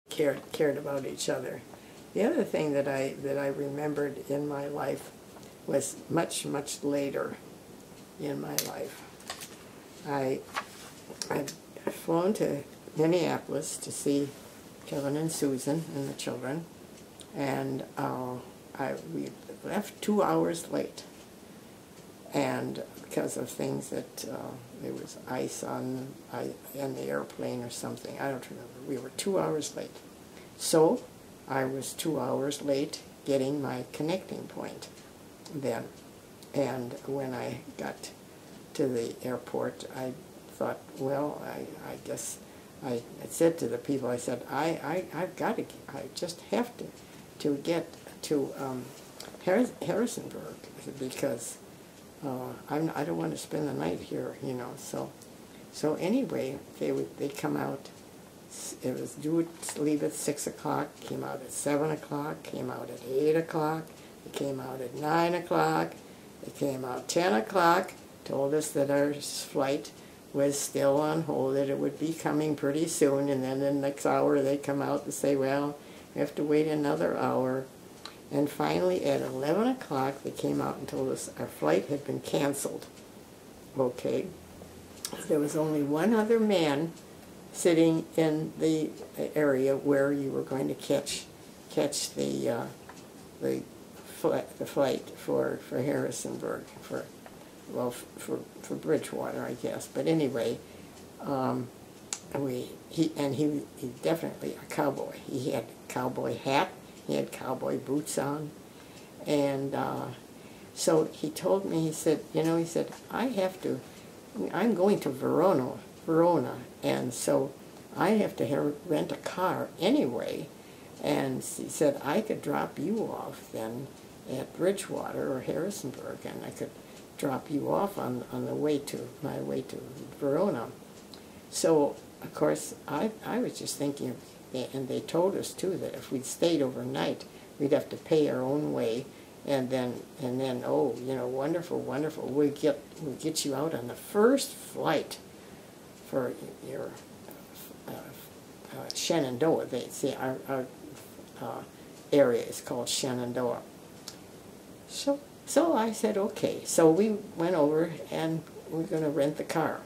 cared about each other. The other thing that I remembered in my life was much later in my life. I'd flown to Minneapolis to see Kevin and Susan and the children, and we left 2 hours late, and because of things that there was ice on the airplane or something, I don't remember. We were 2 hours late, so I was 2 hours late getting my connecting point then. And when I got to the airport, I thought, well, I guess I said to the people, I said, I've got to, I just have to get to Harrisonburg, because I don't want to spend the night here, you know. So anyway, they come out. It was due to leave at 6 o'clock. Came out at 7 o'clock. Came out at 8 o'clock. They came out at 9 o'clock. They came out 10 o'clock. Told us that our flight was still on hold, that it would be coming pretty soon, and then the next hour they come out and say, well, we have to wait another hour. And finally at 11 o'clock they came out and told us our flight had been canceled. Okay. There was only one other man sitting in the area where you were going to catch the flight for Harrisonburg, for Bridgewater, I guess. But anyway, he definitely a cowboy. He had a cowboy hat, he had cowboy boots on, and so he told me, he said, you know, he said, I'm going to Verona, and so I have to rent a car anyway, and he said I could drop you off then at Bridgewater or Harrisonburg, and I could drop you off on the way to my way to Verona. So of course I was just thinking, and they told us too that if we'd stayed overnight we'd have to pay our own way, and then oh, you know, wonderful, we'll get you out on the first flight for your Shenandoah. They say our area is called Shenandoah. So I said, okay. So we went over and we're going to rent the car.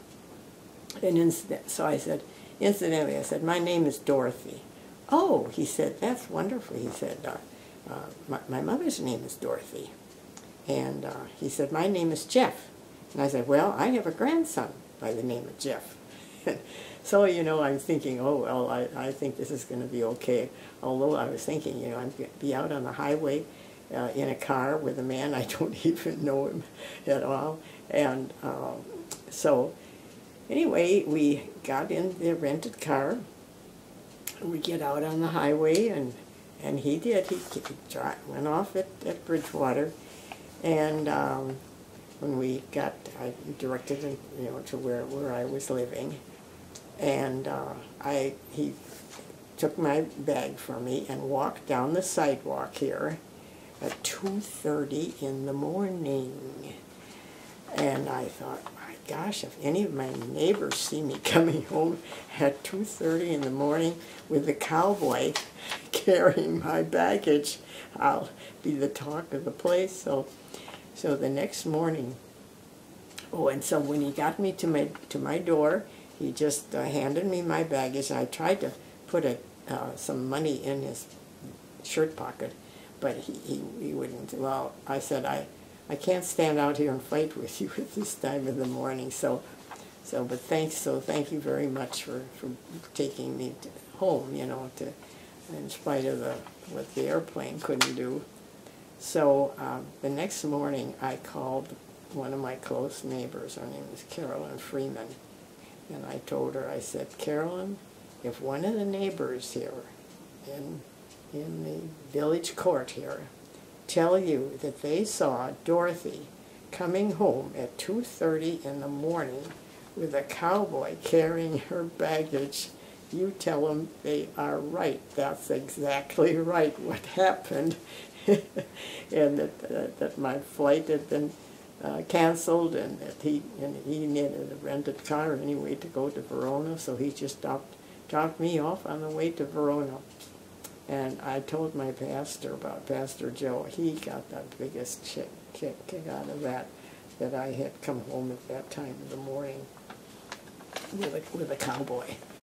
And so I said, incidentally, I said, my name is Dorothy. Oh, he said, that's wonderful. He said, my mother's name is Dorothy. And he said, my name is Jeff. And I said, well, I have a grandson by the name of Jeff. So, you know, I'm thinking, oh, well, I think this is going to be okay. Although I was thinking, you know, I'm going to be out on the highway in a car with a man, I don't even know him at all. And so anyway, we got in the rented car. We get out on the highway, and he did. He went off at Bridgewater, and when we got, I directed him, you know, to where I was living, and he took my bag from me and walked down the sidewalk here at 2:30 in the morning. And I thought, my gosh, if any of my neighbors see me coming home at 2:30 in the morning with the cowboy carrying my baggage, I'll be the talk of the place. So the next morning, oh, and so when he got me to my door, he just handed me my baggage. I tried to put some money in his shirt pocket, but he wouldn't. Well, I said, I can't stand out here and fight with you at this time of the morning. But thank you very much for taking me home, you know, in spite of what the airplane couldn't do. So the next morning I called one of my close neighbors. Her name is Carolyn Freeman. And I told her, I said, Carolyn, if one of the neighbors here in the village court here tell you that they saw Dorothy coming home at 2:30 in the morning with a cowboy carrying her baggage, you tell them they are right. That's exactly right what happened. And that my flight had been canceled, and that he needed a rented car anyway to go to Verona, so he just stopped dropped me off on the way to Verona. And I told my pastor about Pastor Joe. He got the biggest kick out of that I had come home at that time in the morning with a cowboy.